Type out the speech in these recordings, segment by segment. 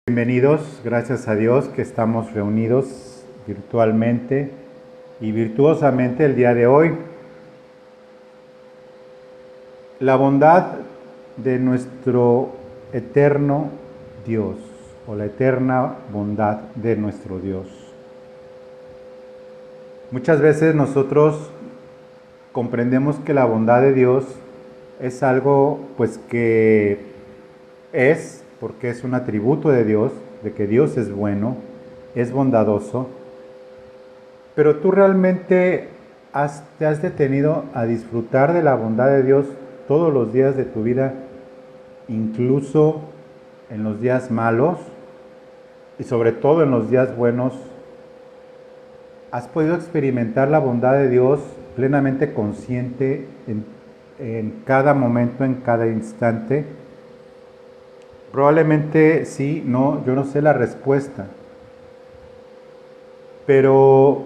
Bienvenidos, gracias a Dios que estamos reunidos virtualmente y virtuosamente el día de hoy. La bondad de nuestro eterno Dios, o la eterna bondad de nuestro Dios. Muchas veces nosotros comprendemos que la bondad de Dios es algo pues que es, porque es un atributo de Dios, de que Dios es bueno, es bondadoso, pero tú realmente te has detenido a disfrutar de la bondad de Dios todos los días de tu vida, incluso en los días malos y sobre todo en los días buenos. ¿Has podido experimentar la bondad de Dios plenamente consciente en cada momento, en cada instante? Probablemente sí, no, yo no sé la respuesta. Pero,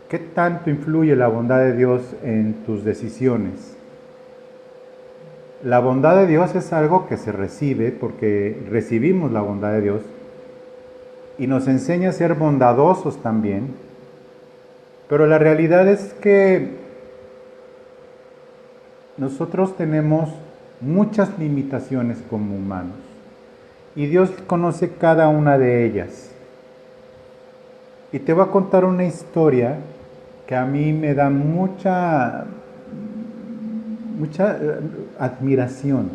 ¿qué tanto influye la bondad de Dios en tus decisiones? La bondad de Dios es algo que se recibe porque recibimos la bondad de Dios y nos enseña a ser bondadosos también. Pero la realidad es que nosotros tenemos muchas limitaciones como humanos y Dios conoce cada una de ellas. Y te voy a contar una historia que a mí me da mucha admiración.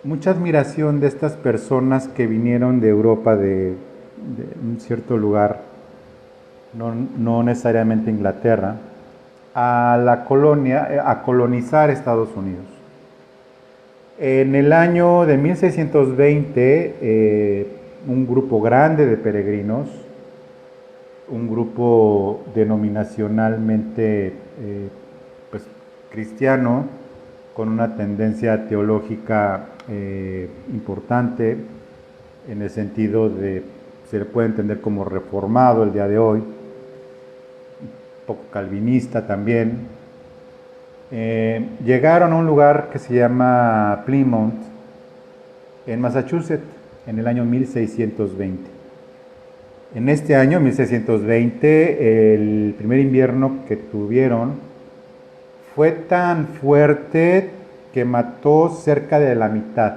Mucha admiración de estas personas que vinieron de Europa, de un cierto lugar, no necesariamente Inglaterra, a la colonia, a colonizar Estados Unidos. En el año de 1620, un grupo grande de peregrinos, un grupo denominacionalmente pues, cristiano, con una tendencia teológica importante, en el sentido de, se le puede entender como reformado el día de hoy, un poco calvinista también. Llegaron a un lugar que se llama Plymouth, en Massachusetts, en el año 1620. En este año, 1620, el primer invierno que tuvieron fue tan fuerte que mató cerca de la mitad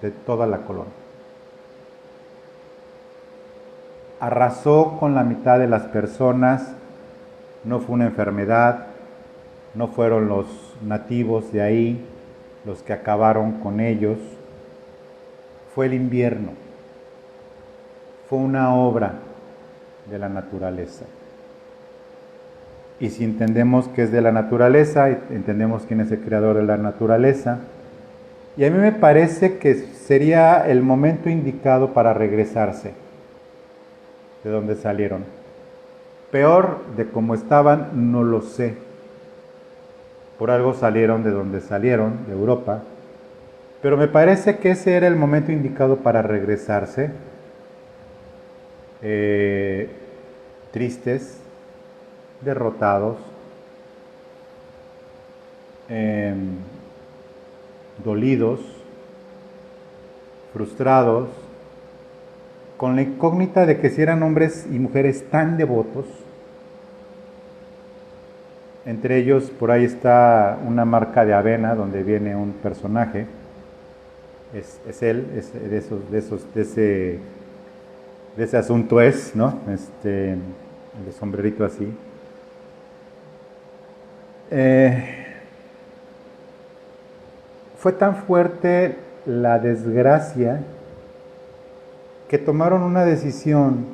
de toda la colonia. Arrasó con la mitad de las personas, no fue una enfermedad, no fueron los nativos de ahí los que acabaron con ellos, fue el invierno, fue una obra de la naturaleza. Y si entendemos que es de la naturaleza, entendemos quién es el creador de la naturaleza, y a mí me parece que sería el momento indicado para regresarse de donde salieron. Peor de cómo estaban, no lo sé. Por algo salieron de donde salieron, de Europa, pero me parece que ese era el momento indicado para regresarse, tristes, derrotados, dolidos, frustrados, con la incógnita de que si eran hombres y mujeres tan devotos. Entre ellos, por ahí está una marca de avena donde viene un personaje. Es él, es de ese asunto es, ¿no? El sombrerito así. Fue tan fuerte la desgracia que tomaron una decisión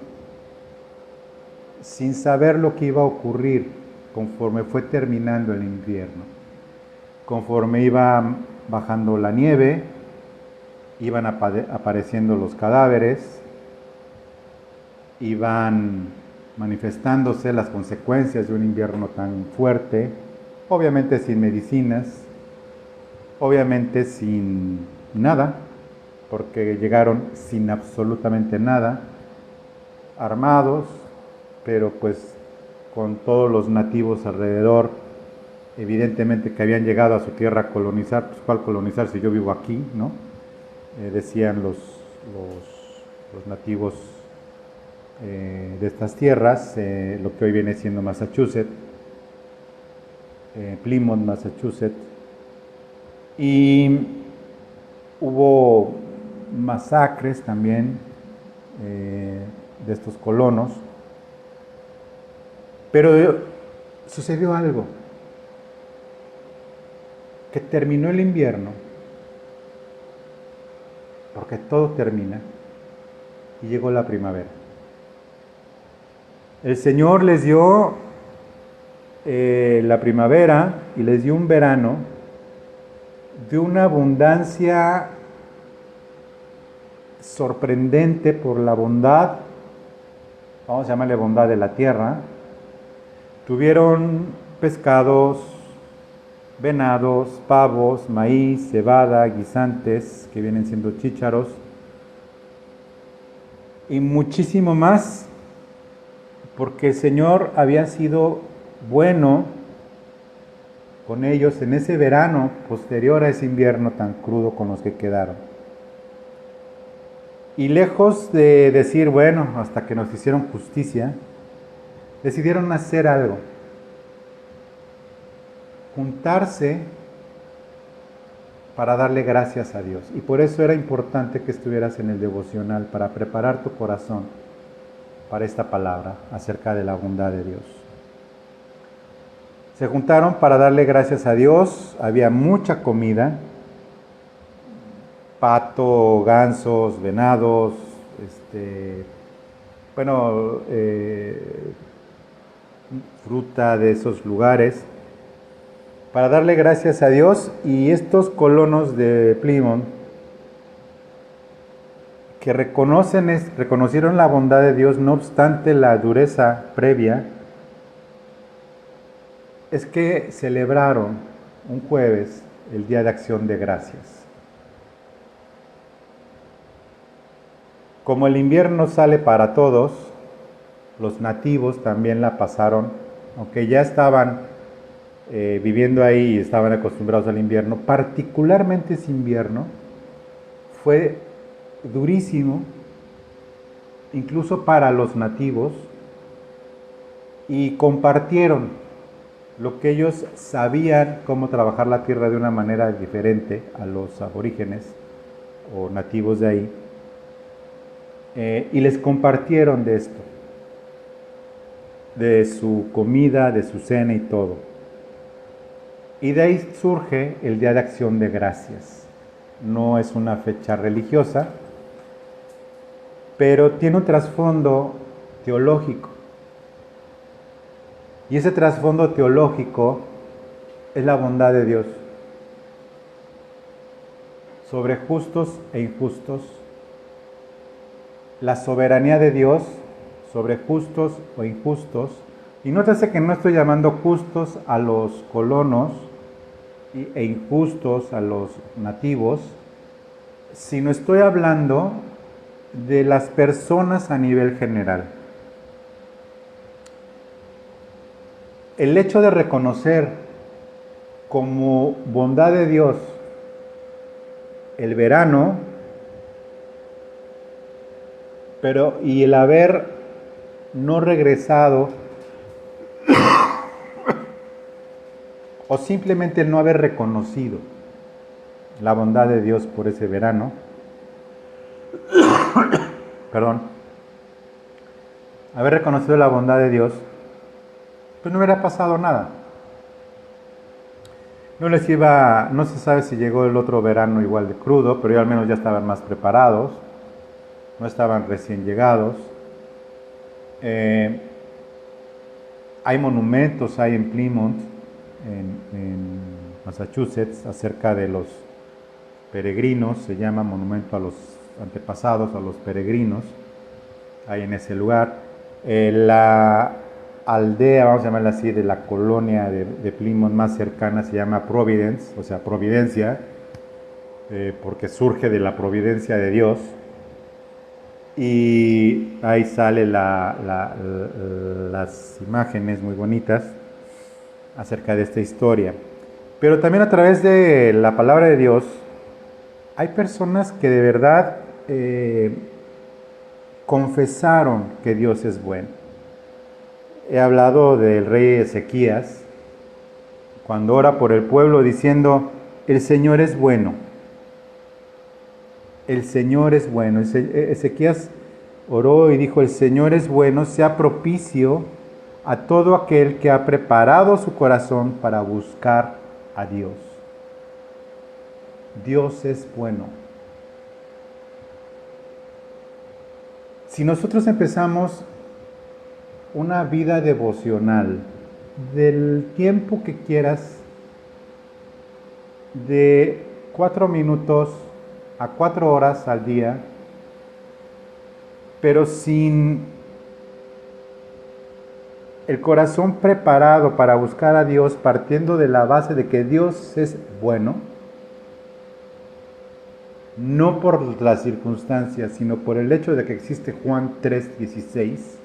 sin saber lo que iba a ocurrir conforme fue terminando el invierno. Conforme iba bajando la nieve, iban apareciendo los cadáveres, iban manifestándose las consecuencias de un invierno tan fuerte, obviamente sin medicinas, obviamente sin nada, porque llegaron sin absolutamente nada, armados, pero pues con todos los nativos alrededor, evidentemente que habían llegado a su tierra a colonizar. Pues ¿cuál colonizar si yo vivo aquí, no? Decían los nativos de estas tierras, lo que hoy viene siendo Massachusetts, Plymouth, Massachusetts, y hubo masacres también de estos colonos, pero sucedió algo, que terminó el invierno, porque todo termina, y llegó la primavera. El Señor les dio la primavera y les dio un verano de una abundancia sorprendente por la bondad, vamos a llamarle bondad de la tierra. Tuvieron pescados, venados, pavos, maíz, cebada, guisantes, que vienen siendo chícharos, y muchísimo más, porque el Señor había sido bueno con ellos en ese verano posterior a ese invierno tan crudo con los que quedaron. Y lejos de decir, bueno, hasta que nos hicieron justicia, decidieron hacer algo. Juntarse para darle gracias a Dios. Y por eso era importante que estuvieras en el devocional, para preparar tu corazón para esta palabra acerca de la bondad de Dios. Se juntaron para darle gracias a Dios, había mucha comida, pato, gansos, venados, fruta de esos lugares, para darle gracias a Dios. Y estos colonos de Plymouth, que reconocieron la bondad de Dios no obstante la dureza previa, es que celebraron un jueves el Día de Acción de Gracias. Como el invierno sale para todos, los nativos también la pasaron, aunque ya estaban viviendo ahí y estaban acostumbrados al invierno, particularmente ese invierno fue durísimo, incluso para los nativos, y compartieron lo que ellos sabían, cómo trabajar la tierra de una manera diferente a los aborígenes o nativos de ahí, y les compartieron de esto, de su comida, de su cena y todo. Y de ahí surge el Día de Acción de Gracias. No es una fecha religiosa, pero tiene un trasfondo teológico. Y ese trasfondo teológico es la bondad de Dios sobre justos e injustos, la soberanía de Dios sobre justos o injustos. Y nótese que no estoy llamando justos a los colonos e injustos a los nativos, sino estoy hablando de las personas a nivel general. El hecho de reconocer como bondad de Dios el verano, y el haber no regresado, o simplemente el no haber reconocido la bondad de Dios por ese verano, haber reconocido la bondad de Dios, pues no hubiera pasado nada. No se sabe si llegó el otro verano igual de crudo, pero ya al menos ya estaban más preparados, no estaban recién llegados. Hay monumentos, hay en Plymouth, en Massachusetts, acerca de los peregrinos, se llama monumento a los antepasados, a los peregrinos, hay en ese lugar. La aldea, vamos a llamarla así, de la colonia de Plymouth más cercana se llama Providence, o sea, Providencia, porque surge de la providencia de Dios. Y ahí sale las imágenes muy bonitas acerca de esta historia. Pero también a través de la palabra de Dios hay personas que de verdad confesaron que Dios es bueno. He hablado del rey Ezequías, cuando ora por el pueblo diciendo, el Señor es bueno. El Señor es bueno. Ezequías oró y dijo, el Señor es bueno, sea propicio a todo aquel que ha preparado su corazón para buscar a Dios. Dios es bueno. Si nosotros empezamos una vida devocional del tiempo que quieras, de 4 minutos a 4 horas al día, pero sin el corazón preparado para buscar a Dios, partiendo de la base de que Dios es bueno, no por las circunstancias, sino por el hecho de que existe Juan 3:16,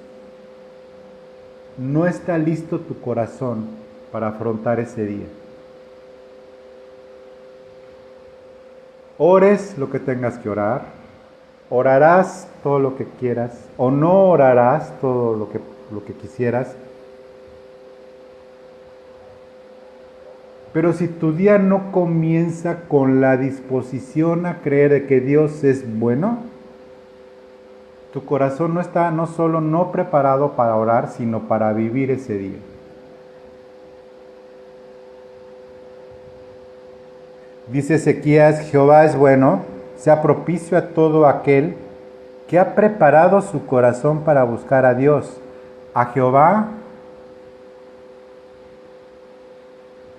no está listo tu corazón para afrontar ese día. Ores lo que tengas que orar, orarás todo lo que quieras, o no orarás todo lo que quisieras. Pero si tu día no comienza con la disposición a creer de que Dios es bueno, tu corazón no está no solo no preparado para orar, sino para vivir ese día. Dice Ezequías, Jehová es bueno, sea propicio a todo aquel que ha preparado su corazón para buscar a Dios. A Jehová,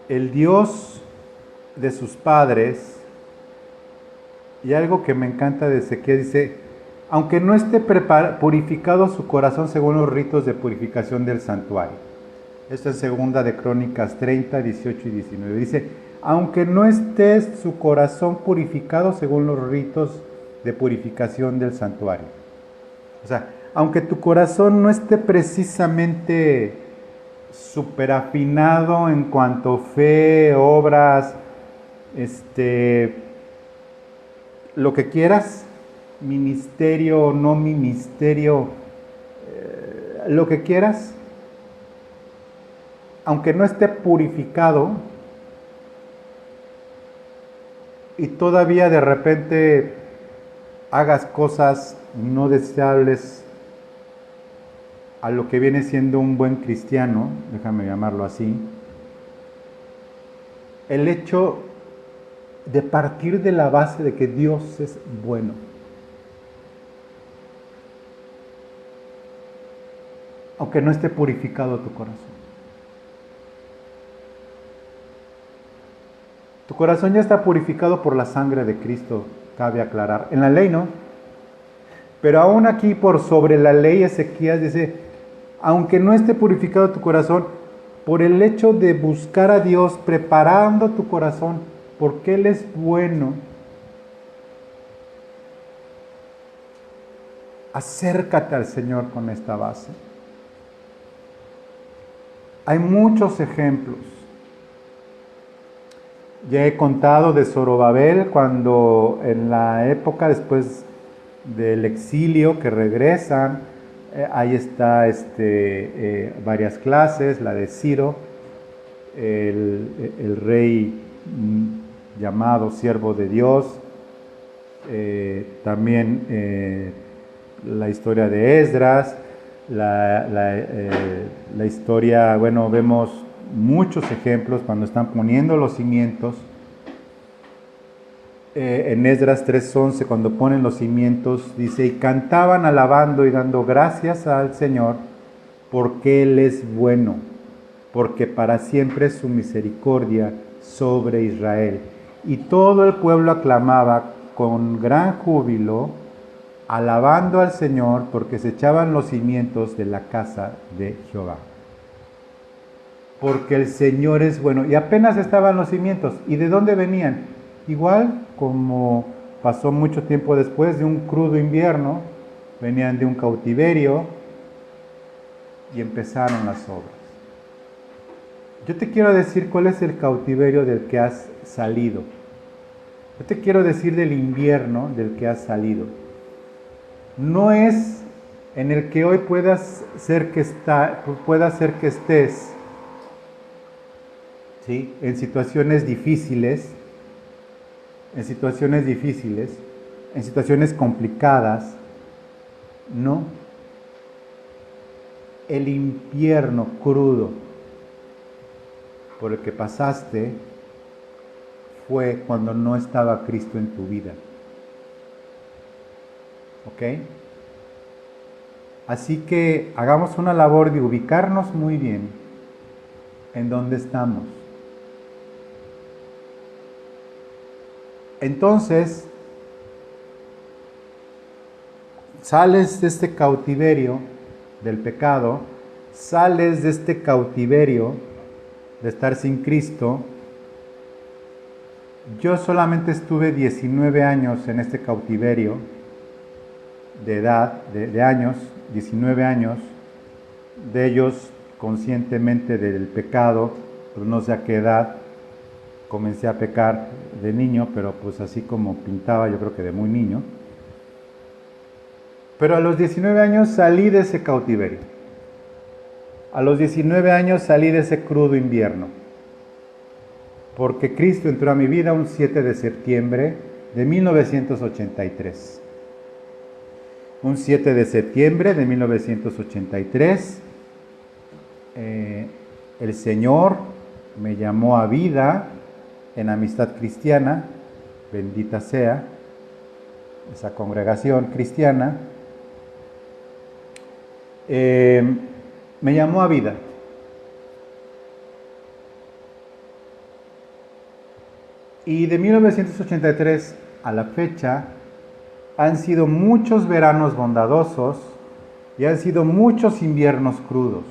el Dios de sus padres. Y algo que me encanta de Ezequiel dice, aunque no esté purificado su corazón según los ritos de purificación del santuario. Esto es segunda de Crónicas 30, 18 y 19. Dice, aunque no esté su corazón purificado según los ritos de purificación del santuario. O sea, aunque tu corazón no esté precisamente súper afinado en cuanto a fe, obras, lo que quieras, ministerio, no ministerio, lo que quieras, aunque no esté purificado y todavía de repente hagas cosas no deseables a lo que viene siendo un buen cristiano, déjame llamarlo así, el hecho de partir de la base de que Dios es bueno. Aunque no esté purificado tu corazón. Tu corazón ya está purificado por la sangre de Cristo, cabe aclarar. En la ley no. Pero aún aquí por sobre la ley Ezequías dice, aunque no esté purificado tu corazón, por el hecho de buscar a Dios, preparando tu corazón, porque Él es bueno, acércate al Señor con esta base. Hay muchos ejemplos. Ya he contado de Zorobabel, cuando en la época después del exilio que regresan, ahí está varias clases, la de Ciro, el rey llamado siervo de Dios, también la historia de Esdras, la historia, bueno, vemos muchos ejemplos cuando están poniendo los cimientos. En Esdras 3:11, cuando ponen los cimientos, dice, y cantaban alabando y dando gracias al Señor, porque Él es bueno, porque para siempre es su misericordia sobre Israel. Y todo el pueblo aclamaba con gran júbilo, alabando al Señor, porque se echaban los cimientos de la casa de Jehová. Porque el Señor es bueno. Y apenas estaban los cimientos. ¿Y de dónde venían? Igual como pasó mucho tiempo después de un crudo invierno, venían de un cautiverio y empezaron las obras. Yo te quiero decir cuál es el cautiverio del que has salido. Yo te quiero decir del invierno del que has salido. no es en el que hoy pueda ser que estés, ¿sí?, en situaciones difíciles, en situaciones complicadas. No. El infierno crudo por el que pasaste fue cuando no estaba Cristo en tu vida. ¿Ok? Así que hagamos una labor de ubicarnos muy bien en dónde estamos. Entonces, sales de este cautiverio del pecado, sales de este cautiverio de estar sin Cristo. Yo solamente estuve 19 años en este cautiverio de edad, de años, 19 años, de ellos conscientemente del pecado, pues no sé a qué edad comencé a pecar de niño, pero pues así como pintaba, yo creo que de muy niño. Pero a los 19 años salí de ese cautiverio. A los 19 años salí de ese crudo invierno. Porque Cristo entró a mi vida un 7 de septiembre de 1983. Un 7 de septiembre de 1983, el Señor me llamó a vida en Amistad Cristiana, bendita sea esa congregación cristiana. Me llamó a vida. Y de 1983 a la fecha han sido muchos veranos bondadosos y han sido muchos inviernos crudos.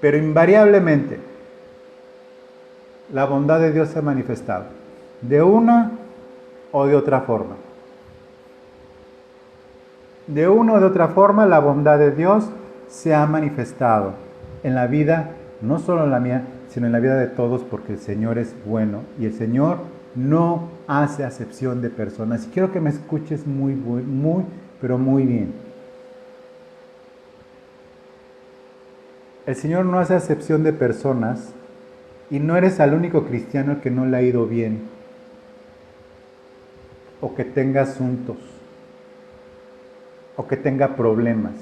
Pero invariablemente la bondad de Dios se ha manifestado de una o de otra forma. De una o de otra forma la bondad de Dios se ha manifestado en la vida, no solo en la mía, sino en la vida de todos, porque el Señor es bueno y el Señor no hace acepción de personas. Y quiero que me escuches muy, pero muy bien. El Señor no hace acepción de personas y no eres el único cristiano que no le ha ido bien o que tenga asuntos o que tenga problemas.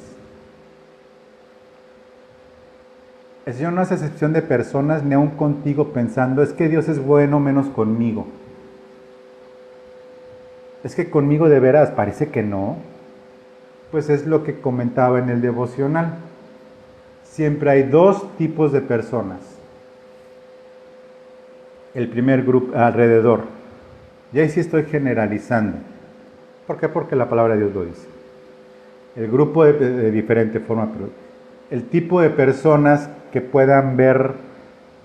El Señor no hace excepción de personas, ni aún contigo pensando, es que Dios es bueno menos conmigo. Es que conmigo de veras parece que no. Pues es lo que comentaba en el devocional. Siempre hay dos tipos de personas. El primer grupo alrededor. Y ahí sí estoy generalizando. ¿Por qué? Porque la palabra de Dios lo dice. El grupo de diferente forma, pero el tipo de personas que puedan ver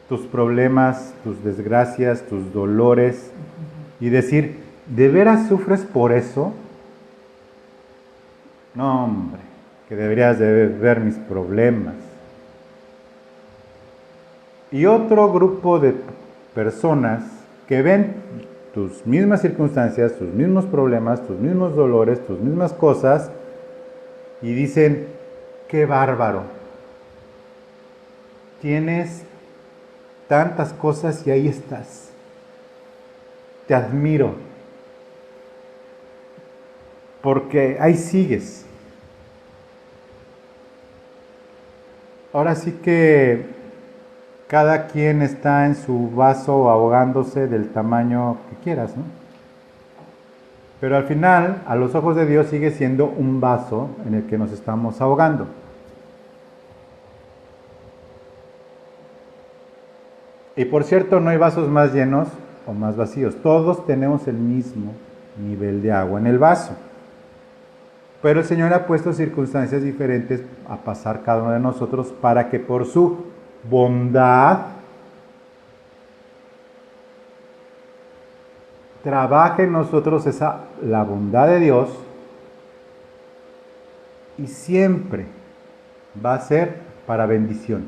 tus problemas, tus desgracias, tus dolores y decir, ¿de veras sufres por eso? No, hombre, que deberías de ver mis problemas. Y otro grupo de personas que ven tus mismas circunstancias, tus mismos problemas, tus mismos dolores, tus mismas cosas y dicen, qué bárbaro. Tienes tantas cosas y ahí estás. Te admiro. Porque ahí sigues. Ahora sí que cada quien está en su vaso ahogándose del tamaño que quieras, ¿no? Pero al final, a los ojos de Dios sigue siendo un vaso en el que nos estamos ahogando. Y por cierto, no hay vasos más llenos o más vacíos. Todos tenemos el mismo nivel de agua en el vaso. Pero el Señor ha puesto circunstancias diferentes a pasar cada uno de nosotros para que por su bondad trabaje en nosotros la bondad de Dios, y siempre va a ser para bendición.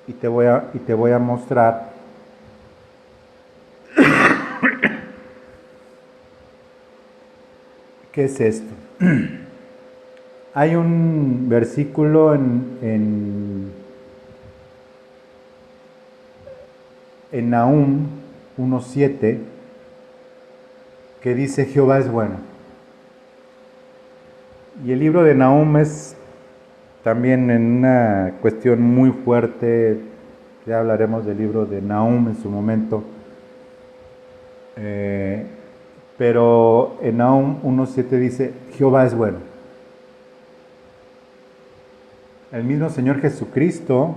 Y te voy a mostrar ¿Qué es esto? Hay un versículo en Nahum 1:7 que dice: Jehová es bueno. Y el libro de Nahum es también en una cuestión muy fuerte. Ya hablaremos del libro de Nahum en su momento. Pero en Nahum 1:7 dice: Jehová es bueno. El mismo Señor Jesucristo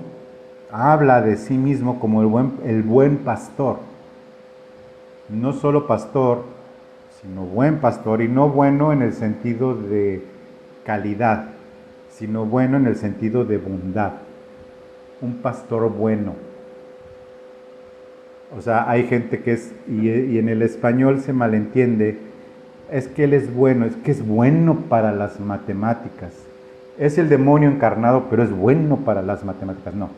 habla de sí mismo como el buen pastor. No solo pastor, sino buen pastor, y no bueno en el sentido de calidad, sino bueno en el sentido de bondad. Un pastor bueno. O sea, hay gente que es, y en el español se malentiende, es que él es bueno, es que es bueno para las matemáticas. Es el demonio encarnado, pero es bueno para las matemáticas. No.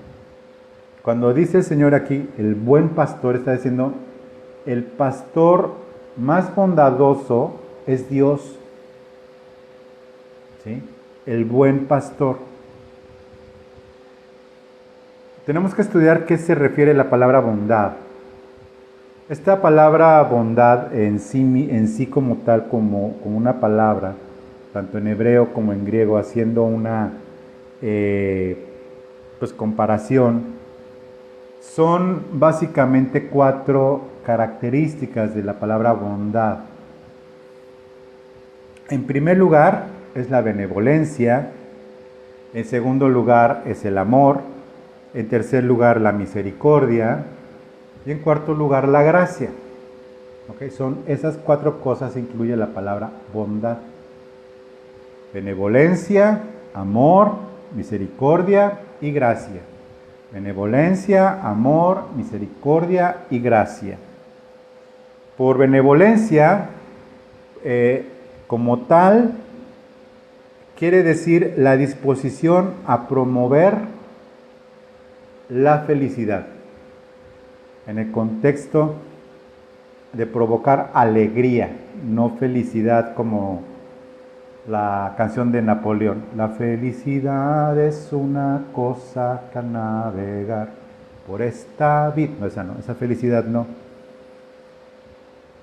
Cuando dice el Señor aquí, el buen pastor, está diciendo, el pastor más bondadoso es Dios. ¿Sí? El buen pastor. Tenemos que estudiar qué se refiere la palabra bondad. Esta palabra bondad en sí como tal, como una palabra, tanto en hebreo como en griego, haciendo una comparación, son básicamente 4 características de la palabra bondad. En primer lugar es la benevolencia, en segundo lugar es el amor, en tercer lugar la misericordia y en cuarto lugar la gracia. ¿Okay? Son esas 4 cosas, incluye la palabra bondad. Benevolencia, amor, misericordia y gracia. Benevolencia, amor, misericordia y gracia. Por benevolencia, como tal, quiere decir la disposición a promover la felicidad. En el contexto de provocar alegría, no felicidad como la canción de Napoleón. La felicidad es una cosa que al navegar por esta vida. No, esa felicidad no.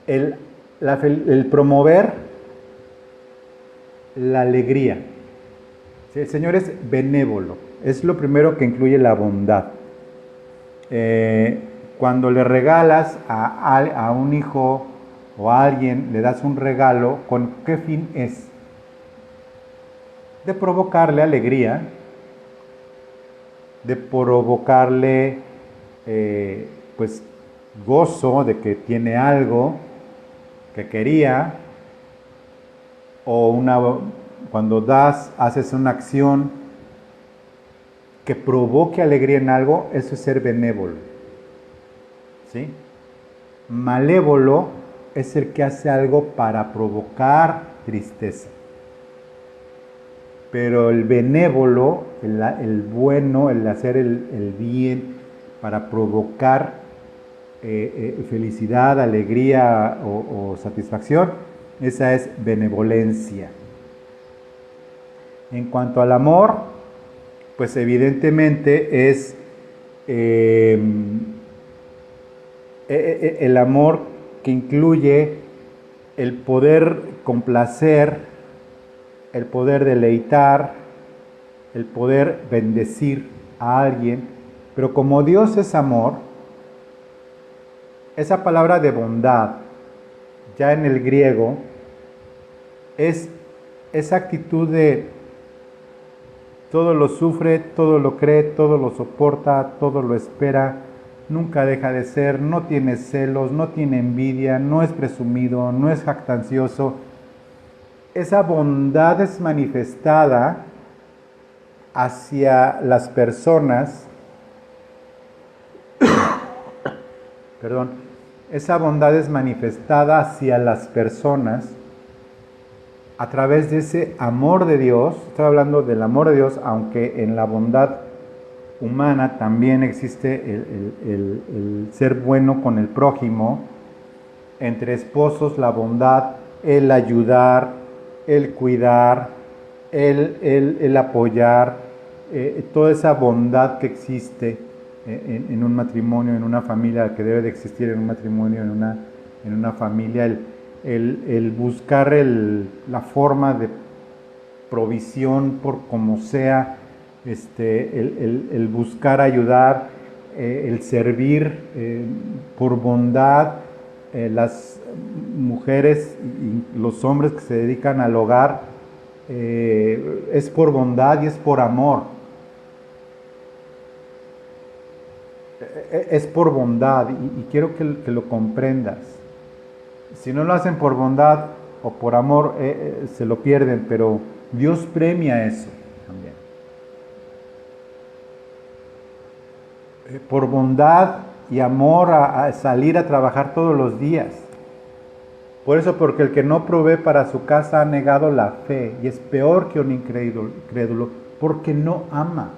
El promover la alegría. El Señor es benévolo. Es lo primero que incluye la bondad. Cuando le regalas a un hijo o a alguien, le das un regalo, ¿con qué fin es? De provocarle alegría, de provocarle gozo de que tiene algo que quería, o cuando haces una acción que provoque alegría en algo, eso es ser benévolo. ¿Sí? Malévolo es el que hace algo para provocar tristeza. Pero el benévolo, el bueno, el hacer el bien para provocar felicidad, alegría o satisfacción, esa es benevolencia. En cuanto al amor, pues evidentemente es el amor que incluye el poder complacer, el poder deleitar, el poder bendecir a alguien. Pero como Dios es amor, esa palabra de bondad, ya en el griego, es esa actitud de todo lo sufre, todo lo cree, todo lo soporta, todo lo espera, nunca deja de ser, no tiene celos, no tiene envidia, no es presumido, no es jactancioso. Esa bondad es manifestada hacia las personas, esa bondad es manifestada hacia las personas a través de ese amor de Dios. Estoy hablando del amor de Dios, aunque en la bondad humana también existe el ser bueno con el prójimo. Entre esposos, la bondad, el ayudar, el cuidar, el apoyar, toda esa bondad que existe en un matrimonio, en una familia, que debe de existir en un matrimonio, en una familia, el buscar la forma de provisión por como sea, el buscar ayudar, el servir por bondad, las mujeres y los hombres que se dedican al hogar, es por bondad y es por amor. Es por bondad y quiero que lo comprendas. Si no lo hacen por bondad o por amor, se lo pierden, pero Dios premia eso también. Por bondad y amor a salir a trabajar todos los días. Por eso, porque el que no provee para su casa ha negado la fe y es peor que un incrédulo, porque no ama.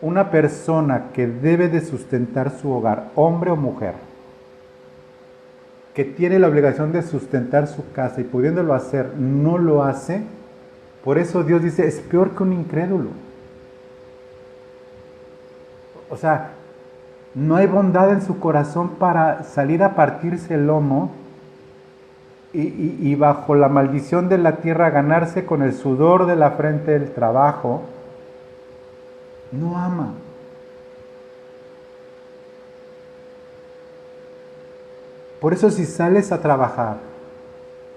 Una persona que debe de sustentar su hogar, hombre o mujer, que tiene la obligación de sustentar su casa y pudiéndolo hacer, no lo hace, por eso Dios dice, es peor que un incrédulo. O sea, no hay bondad en su corazón para salir a partirse el lomo y bajo la maldición de la tierra ganarse con el sudor de la frente el trabajo. No ama. Por eso si sales a trabajar,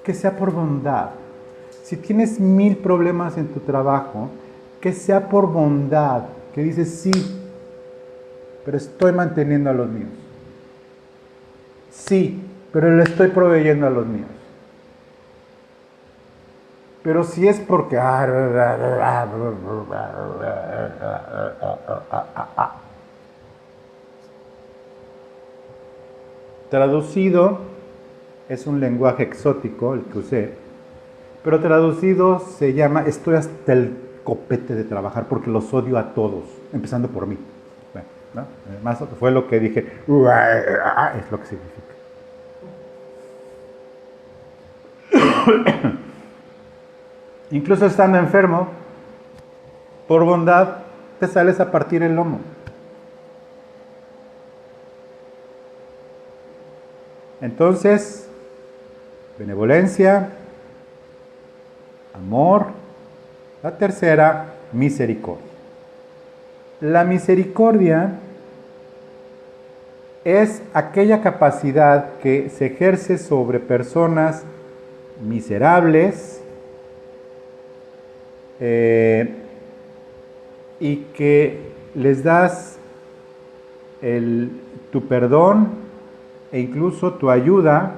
que sea por bondad. Si tienes 1000 problemas en tu trabajo, que sea por bondad, que dices sí, pero estoy manteniendo a los míos. Sí, pero le estoy proveyendo a los míos. Pero si es porque... Traducido, es un lenguaje exótico el que usé, pero traducido se llama estoy hasta el copete de trabajar porque los odio a todos, empezando por mí. Bueno, ¿no? Más fue lo que dije, es lo que significa. Incluso estando enfermo, por bondad te sales a partir el lomo. Entonces, benevolencia, amor. La tercera, misericordia. La misericordia es aquella capacidad que se ejerce sobre personas miserables y que les das tu perdón e incluso tu ayuda.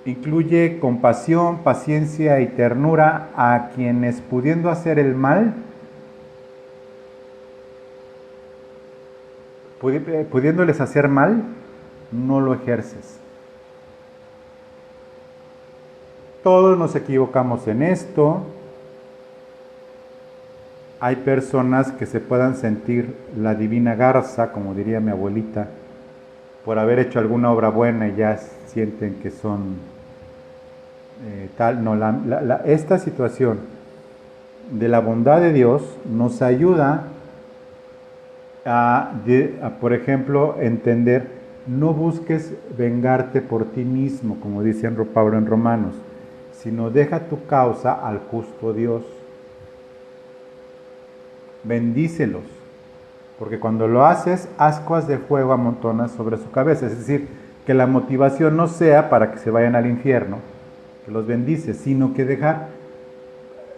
Incluye compasión, paciencia y ternura a quienes pudiendo hacer el mal, pudiéndoles hacer mal, no lo ejerces. Todos nos equivocamos en esto. Hay personas que se puedan sentir la divina garza, como diría mi abuelita, por haber hecho alguna obra buena y ya sienten que son tal. No, esta situación de la bondad de Dios nos ayuda a, por ejemplo, entender, no busques vengarte por ti mismo, como dice Pablo en Romanos, sino deja tu causa al justo Dios. Bendícelos, porque cuando lo haces, ascuas de fuego amontonas sobre su cabeza. Es decir, que la motivación no sea para que se vayan al infierno, que los bendices, sino que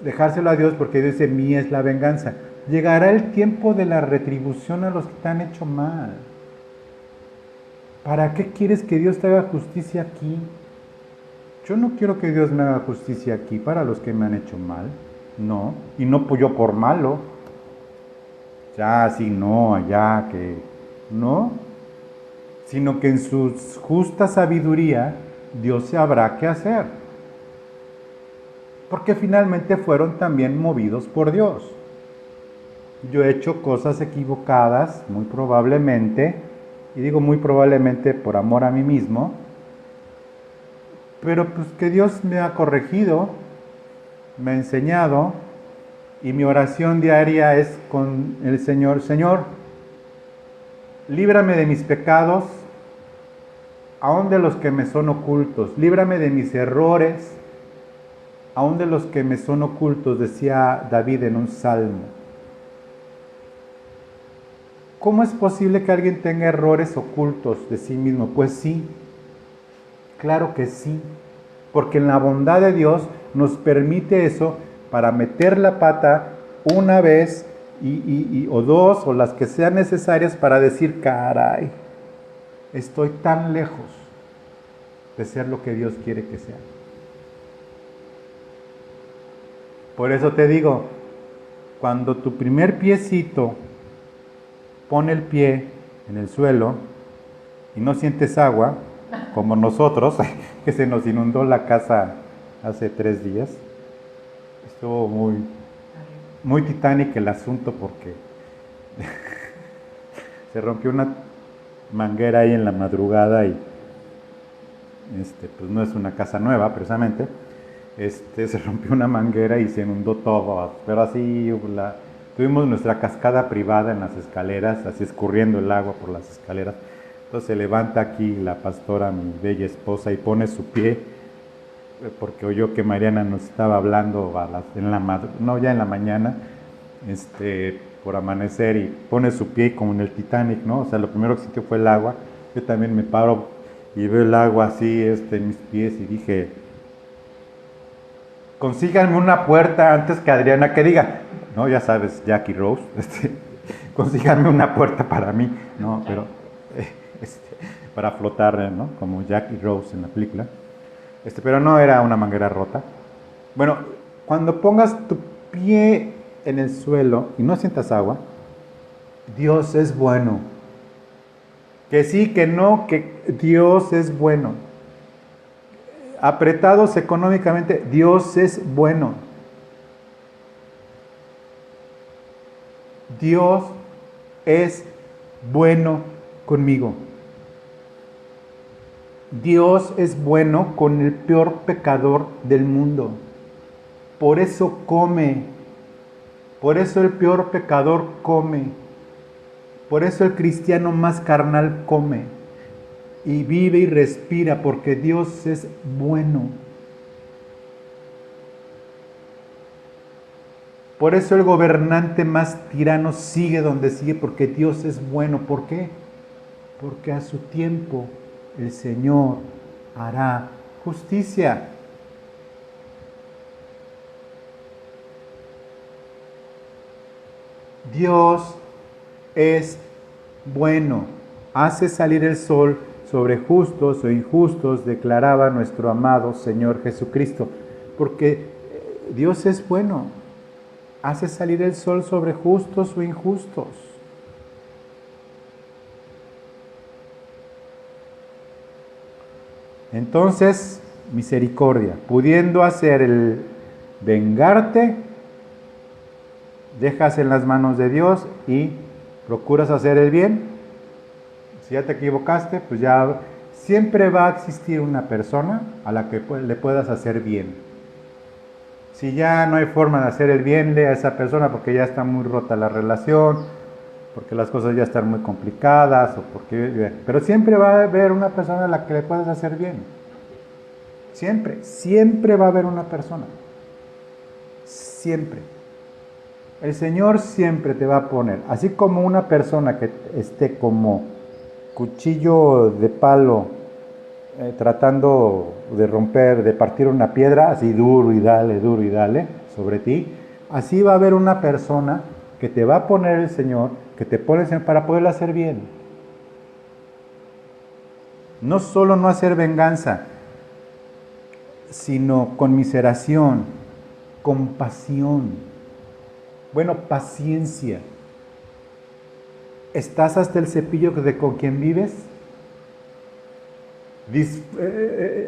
dejárselo a Dios, porque Dios dice, mía es la venganza. Llegará el tiempo de la retribución a los que te han hecho mal. ¿Para qué quieres que Dios te haga justicia aquí? Yo no quiero que Dios me haga justicia aquí para los que me han hecho mal. No, y no yo por malo. Ya, así no, allá, que no. Sino que en su justa sabiduría Dios sabrá qué hacer. Porque finalmente fueron también movidos por Dios. Yo he hecho cosas equivocadas, muy probablemente, y digo muy probablemente por amor a mí mismo, pero pues que Dios me ha corregido, me ha enseñado, y mi oración diaria es con el Señor: Señor, líbrame de mis pecados, aun de los que me son ocultos, líbrame de mis errores, aun de los que me son ocultos, decía David en un salmo. ¿Cómo es posible que alguien tenga errores ocultos de sí mismo? Pues sí, claro que sí, porque en la bondad de Dios nos permite eso para meter la pata una vez o dos, o las que sean necesarias, para decir: caray, estoy tan lejos de ser lo que Dios quiere que sea. Por eso te digo, cuando tu primer piecito pone el pie en el suelo y no sientes agua, como nosotros, que se nos inundó la casa hace 3 días, estuvo muy Titanic el asunto, porque se rompió una manguera ahí en la madrugada y pues no es una casa nueva precisamente. Se rompió una manguera y se inundó todo, pero así tuvimos nuestra cascada privada en las escaleras, así escurriendo el agua por las escaleras. Entonces se levanta aquí la pastora, mi bella esposa, y pone su pie, porque oyó que Mariana nos estaba hablando ya en la mañana, por amanecer, y pone su pie como en el Titanic, ¿no? O sea, lo primero que sintió fue el agua. Yo también me paro y veo el agua así en mis pies, y dije: consíganme una puerta antes que Adriana, que diga, no, ya sabes, Jackie Rose, consíganme una puerta para mí, no, pero para flotar, ¿no? Como Jackie Rose en la película. Pero no era una manguera rota. Bueno, cuando pongas tu pie en el suelo y no sientas agua, Dios es bueno. Que sí, que no, que Dios es bueno. Apretados económicamente, Dios es bueno. Dios es bueno conmigo. Dios es bueno con el peor pecador del mundo. Por eso come. Por eso el peor pecador come. Por eso el cristiano más carnal come. Y vive y respira, porque Dios es bueno. Por eso el gobernante más tirano sigue donde sigue, porque Dios es bueno. ¿Por qué? Porque a su tiempo el Señor hará justicia. Dios es bueno, hace salir el sol sobre justos o injustos, declaraba nuestro amado Señor Jesucristo, porque Dios es bueno, hace salir el sol sobre justos o injustos. Entonces, misericordia, pudiendo hacer el vengarte, dejas en las manos de Dios y procuras hacer el bien. Si ya te equivocaste, pues ya siempre va a existir una persona a la que le puedas hacer bien. Si ya no hay forma de hacer el bien a esa persona porque ya está muy rota la relación, porque las cosas ya están muy complicadas, pero siempre va a haber una persona a la que le puedas hacer bien. Siempre va a haber una persona. Siempre. El Señor siempre te va a poner, así como una persona que esté como cuchillo de palo tratando de partir una piedra, así duro y dale sobre ti, así va a haber una persona que te va a poner el Señor, que te pone el Señor para poderlo hacer bien. No solo no hacer venganza, sino conmiseración, compasión, paciencia. ¿Estás hasta el cepillo con quien vives?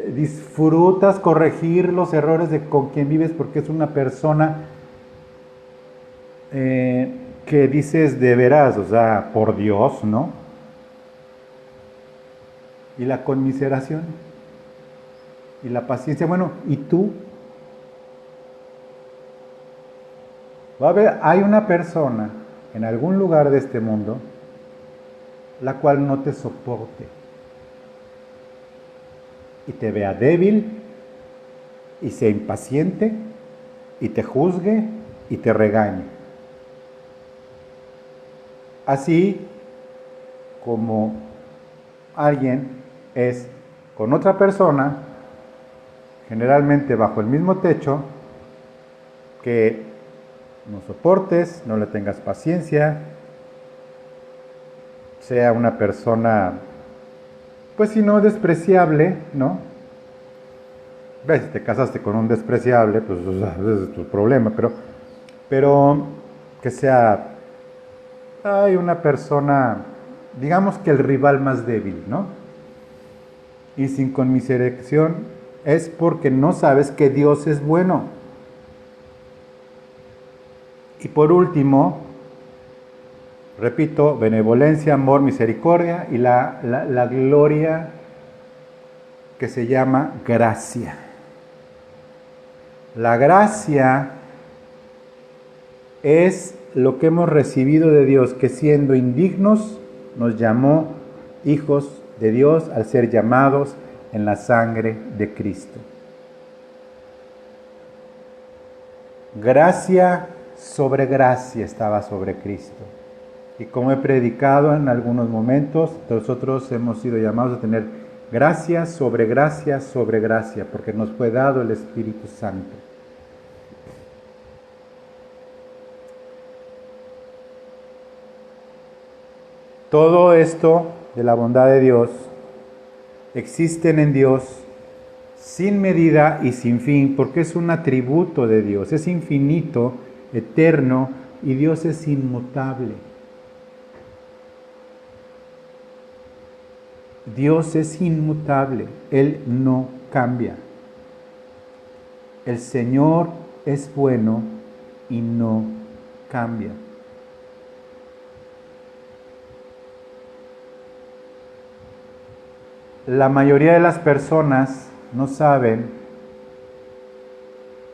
Disfrutas corregir los errores con quien vives, porque es una persona que dices de veras, o sea, por Dios, ¿no? Y la conmiseración. y la paciencia. Bueno, ¿y tú? Va a haber, hay una persona en algún lugar de este mundo la cual no te soporte y te vea débil y sea impaciente y te juzgue y te regañe. Así como alguien es con otra persona, generalmente bajo el mismo techo, que no soportes, no le tengas paciencia, sea una persona, pues si no despreciable, ¿no? Ves, si te casaste con un despreciable, pues ese es tu problema, pero que sea, hay una persona, digamos que el rival más débil, ¿no? Y sin conmiseración es porque no sabes que Dios es bueno. Y por último, repito, benevolencia, amor, misericordia y la gloria que se llama gracia. La gracia es lo que hemos recibido de Dios, que siendo indignos nos llamó hijos de Dios al ser llamados en la sangre de Cristo. Gracia sobre gracia estaba sobre Cristo. Y como he predicado en algunos momentos, nosotros hemos sido llamados a tener gracia sobre gracia sobre gracia, porque nos fue dado el Espíritu Santo. Todo esto de la bondad de Dios existen en Dios sin medida y sin fin, porque es un atributo de Dios, es infinito, eterno, y Dios es inmutable. Dios es inmutable, Él no cambia. El Señor es bueno y no cambia. La mayoría de las personas no saben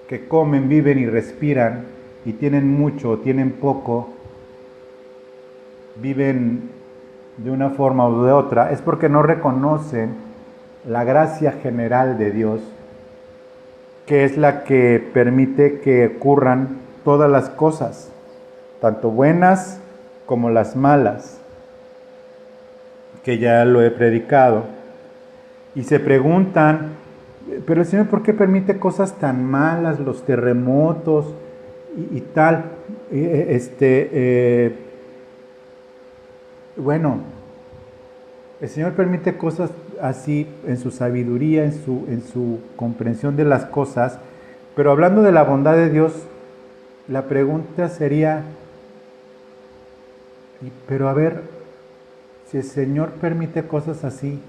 que comen, viven y respiran y tienen mucho o tienen poco, viven de una forma u de otra, es porque no reconocen la gracia general de Dios, que es la que permite que ocurran todas las cosas, tanto buenas como las malas, que ya lo he predicado. Y se preguntan, pero el Señor, ¿por qué permite cosas tan malas, los terremotos y tal? Bueno, el Señor permite cosas así en su sabiduría, en su comprensión de las cosas, pero hablando de la bondad de Dios, la pregunta sería, pero a ver, si el Señor permite cosas así,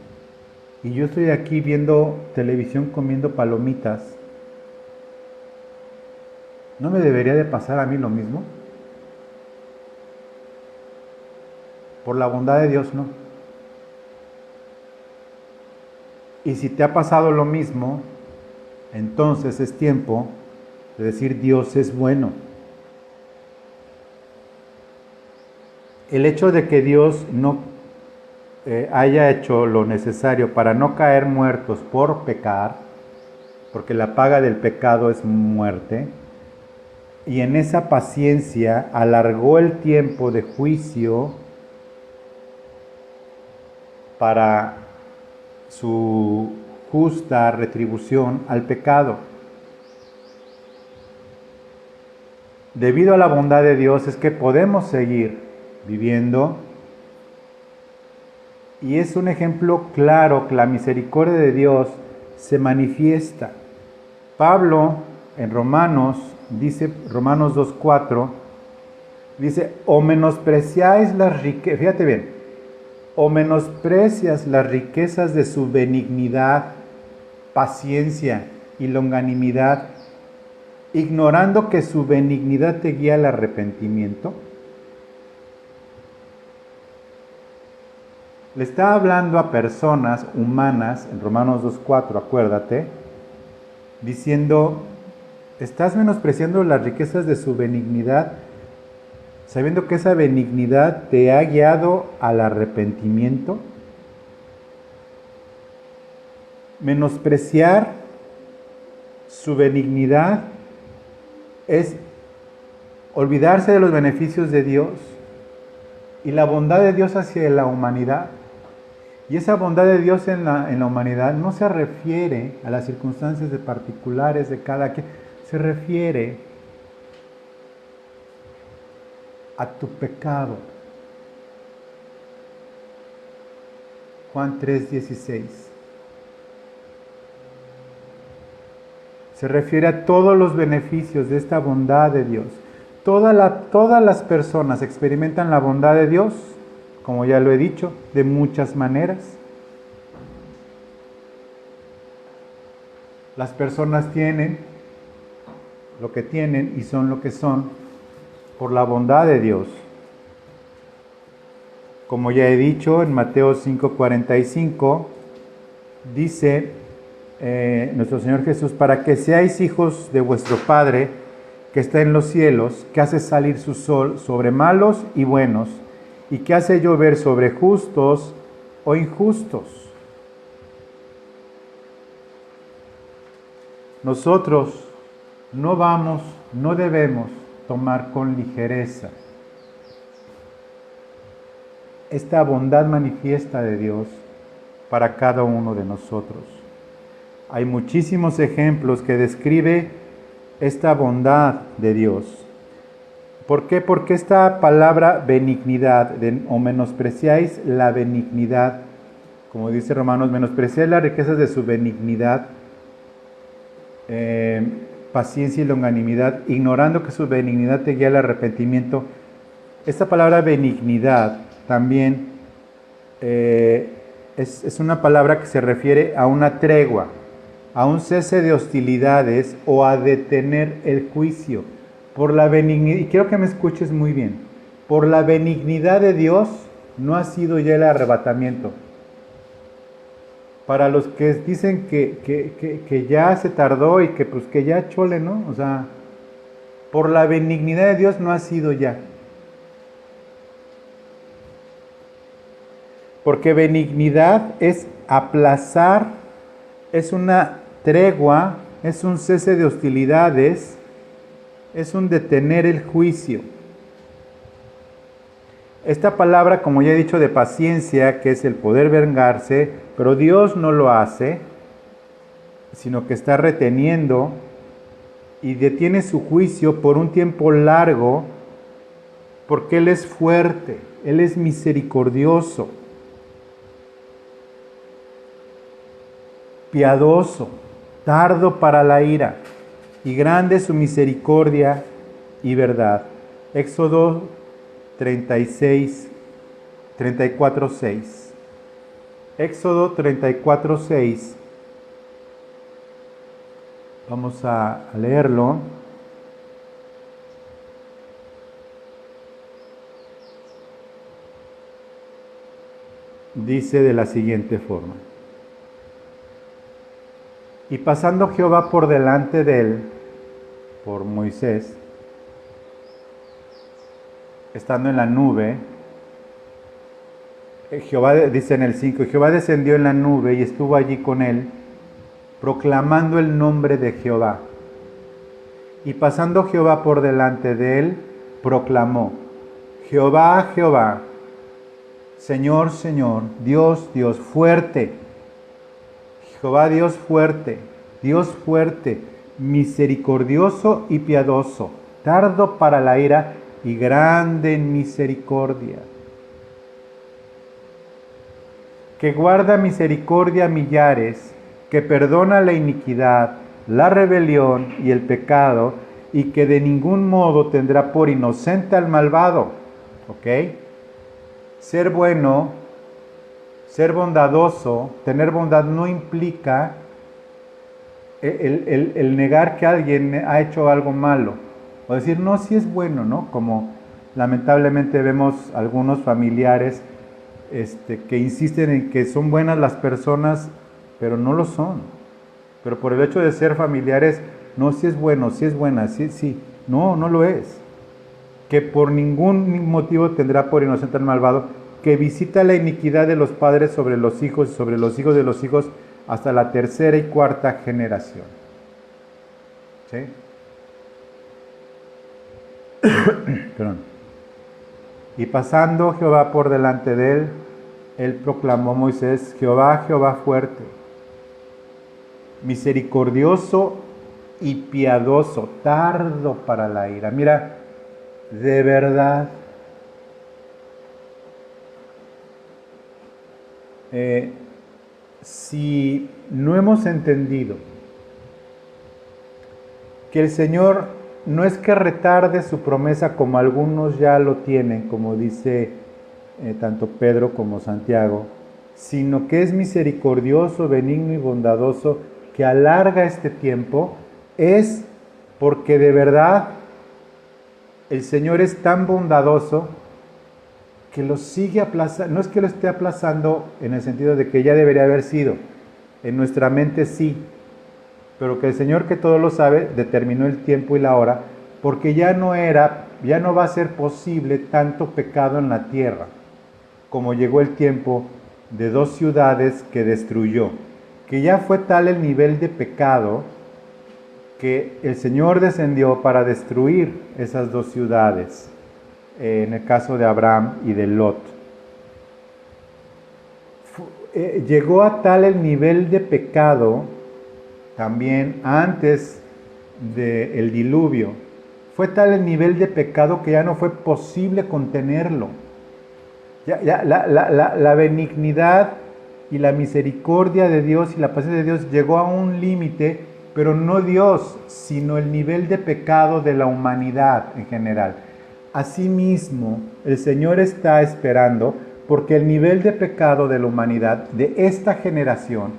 y yo estoy aquí viendo televisión comiendo palomitas, ¿no me debería de pasar a mí lo mismo? Por la bondad de Dios, no. Y si te ha pasado lo mismo, entonces es tiempo de decir Dios es bueno. El hecho de que Dios no haya hecho lo necesario para no caer muertos por pecar, porque la paga del pecado es muerte, y en esa paciencia alargó el tiempo de juicio para su justa retribución al pecado. Debido a la bondad de Dios es que podemos seguir viviendo, y es un ejemplo claro que la misericordia de Dios se manifiesta. Pablo en Romanos dice, Romanos 2:4, dice, o menospreciáis las riquezas, fíjate bien, o menosprecias las riquezas de su benignidad, paciencia y longanimidad, ignorando que su benignidad te guía al arrepentimiento. Le está hablando a personas humanas, en Romanos 2:4, acuérdate, diciendo, estás menospreciando las riquezas de su benignidad, sabiendo que esa benignidad te ha guiado al arrepentimiento. Menospreciar su benignidad es olvidarse de los beneficios de Dios y la bondad de Dios hacia la humanidad. Y esa bondad de Dios en la humanidad no se refiere a las circunstancias de particulares de cada quien, se refiere a tu pecado. Juan 3:16. Se refiere a todos los beneficios de esta bondad de Dios. Todas las personas experimentan la bondad de Dios, como ya lo he dicho, de muchas maneras. Las personas tienen lo que tienen y son lo que son por la bondad de Dios. Como ya he dicho, en Mateo 5:45 dice nuestro Señor Jesús, para que seáis hijos de vuestro Padre que está en los cielos, que hace salir su sol sobre malos y buenos, y que hace llover sobre justos o injustos. Nosotros no debemos tomar con ligereza esta bondad manifiesta de Dios para cada uno de nosotros. Hay muchísimos ejemplos que describe esta bondad de Dios. ¿Por qué? Porque esta palabra benignidad, o menospreciáis la benignidad, como dice Romanos, menospreciáis las riquezas de su benignidad, paciencia y longanimidad, ignorando que su benignidad te guía al arrepentimiento. Esta palabra benignidad también es una palabra que se refiere a una tregua, a un cese de hostilidades o a detener el juicio. Por la benignidad, y quiero que me escuches muy bien, por la benignidad de Dios no ha sido ya el arrebatamiento. Para los que dicen que ya se tardó y que ya chole, ¿no? O sea, por la benignidad de Dios no ha sido ya. Porque benignidad es aplazar, es una tregua, es un cese de hostilidades, es un detener el juicio. Esta palabra, como ya he dicho, de paciencia, que es el poder vengarse, pero Dios no lo hace, sino que está reteniendo y detiene su juicio por un tiempo largo, porque Él es fuerte, Él es misericordioso, piadoso, tardo para la ira, y grande su misericordia y verdad. Éxodo 34:6. Éxodo 34:6. Vamos a leerlo. Dice de la siguiente forma: y pasando Jehová por delante de él, por Moisés, estando en la nube, Jehová, dice en el 5, Jehová descendió en la nube y estuvo allí con él, proclamando el nombre de Jehová. Y pasando Jehová por delante de él, proclamó: Jehová, Jehová, Señor, Señor, Dios, Dios fuerte. Jehová Dios fuerte, misericordioso y piadoso, tardo para la ira y grande en misericordia, que guarda misericordia a millares, que perdona la iniquidad, la rebelión y el pecado, y que de ningún modo tendrá por inocente al malvado. ¿Ok? Ser bueno, ser bondadoso, tener bondad no implica el negar que alguien ha hecho algo malo, o decir, no, sí es bueno, ¿no? Como lamentablemente vemos algunos familiares que insisten en que son buenas las personas, pero no lo son. pero por el hecho de ser familiares, no, si es bueno, si es buena, sí, sí, no, no lo es. Que por ningún motivo tendrá por inocente al malvado, que visita la iniquidad de los padres sobre los hijos y sobre los hijos de los hijos hasta la tercera y cuarta generación. ¿Sí? Perdón. Y pasando Jehová por delante de él proclamó a Moisés: Jehová, Jehová fuerte, misericordioso y piadoso, tardo para la ira. Mira, de verdad, si no hemos entendido que el Señor no es que retarde su promesa como algunos ya lo tienen, como dice tanto Pedro como Santiago, sino que es misericordioso, benigno y bondadoso, que alarga este tiempo, es porque de verdad el Señor es tan bondadoso que lo sigue aplazando. No es que lo esté aplazando en el sentido de que ya debería haber sido, en nuestra mente sí, pero que el Señor, que todo lo sabe, determinó el tiempo y la hora, porque ya no va a ser posible tanto pecado en la tierra, como llegó el tiempo de 2 ciudades que destruyó, que ya fue tal el nivel de pecado que el Señor descendió para destruir esas 2 ciudades, en el caso de Abraham y de Lot. Llegó a tal el nivel de pecado también antes del diluvio. Fue tal el nivel de pecado que ya no fue posible contenerlo. La benignidad y la misericordia de Dios y la paciencia de Dios llegó a un límite, pero no Dios, sino el nivel de pecado de la humanidad en general. Asimismo, el Señor está esperando, porque el nivel de pecado de la humanidad, de esta generación,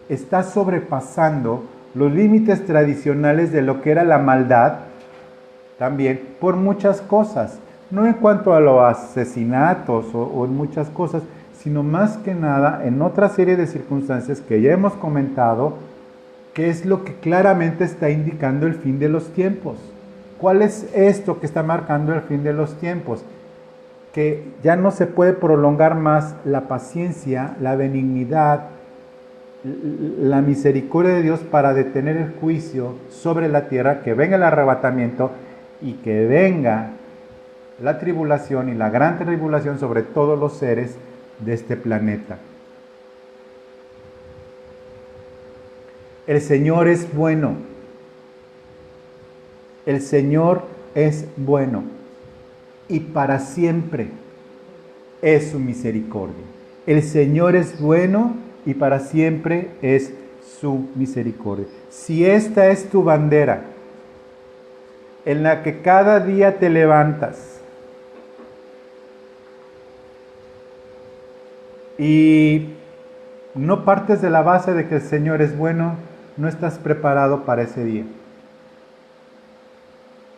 está sobrepasando los límites tradicionales de lo que era la maldad, también por muchas cosas. No en cuanto a los asesinatos o en muchas cosas, sino más que nada en otra serie de circunstancias que ya hemos comentado, que es lo que claramente está indicando el fin de los tiempos. ¿Cuál es esto que está marcando el fin de los tiempos? Que ya no se puede prolongar más la paciencia, la benignidad, la misericordia de Dios para detener el juicio sobre la tierra, que venga el arrebatamiento y que venga la tribulación y la gran tribulación sobre todos los seres de este planeta. El Señor es bueno. El Señor es bueno y para siempre es su misericordia. El Señor es bueno y para siempre es su misericordia. Si esta es tu bandera, en la que cada día te levantas y no partes de la base de que el Señor es bueno, no estás preparado para ese día.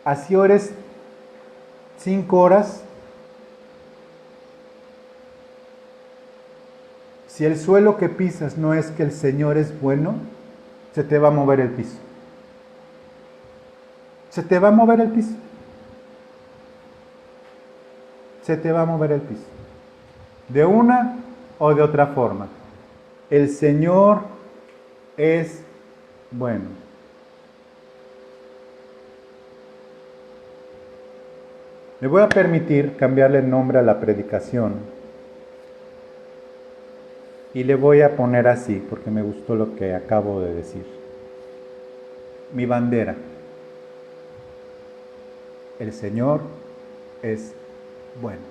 Así ores 5 horas, si el suelo que pisas no es que el Señor es bueno, se te va a mover el piso. Se te va a mover el piso. Se te va a mover el piso. De una o de otra forma. El Señor es bueno. Me voy a permitir cambiarle el nombre a la predicación y le voy a poner así, porque me gustó lo que acabo de decir. Mi bandera. El Señor es bueno.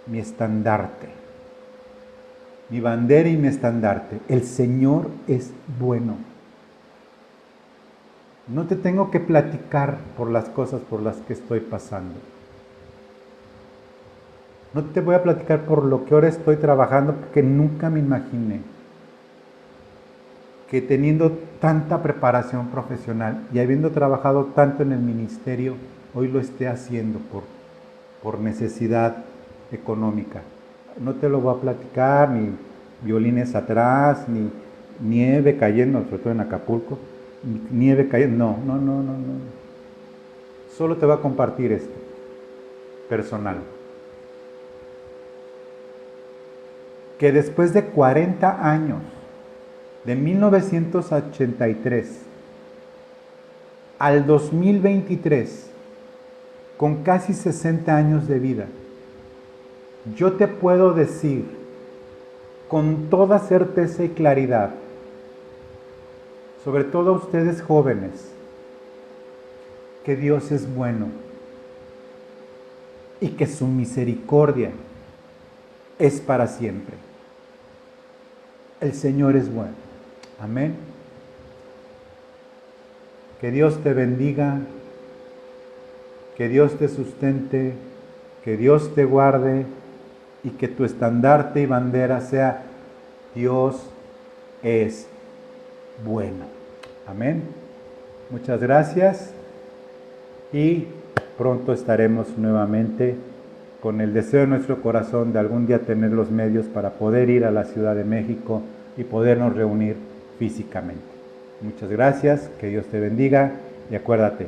Mi estandarte. Mi bandera y mi estandarte. El Señor es bueno. No te tengo que platicar por las cosas por las que estoy pasando. No te voy a platicar por lo que ahora estoy trabajando, porque nunca me imaginé que teniendo tanta preparación profesional y habiendo trabajado tanto en el ministerio, hoy lo esté haciendo por necesidad económica. No te lo voy a platicar, violines atrás, ni nieve cayendo, sobre todo en Acapulco, nieve cayendo, no. Solo te va a compartir esto, personal. Que después de 40 años, de 1983 al 2023, con casi 60 años de vida, yo te puedo decir con toda certeza y claridad, sobre todo a ustedes jóvenes, que Dios es bueno y que su misericordia es para siempre. El Señor es bueno. Amén. Que Dios te bendiga, que Dios te sustente, que Dios te guarde y que tu estandarte y bandera sea: Dios es bueno. Amén. Muchas gracias y pronto estaremos nuevamente con el deseo de nuestro corazón de algún día tener los medios para poder ir a la Ciudad de México y podernos reunir físicamente. Muchas gracias, que Dios te bendiga y acuérdate,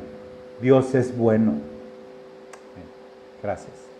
Dios es bueno. Gracias.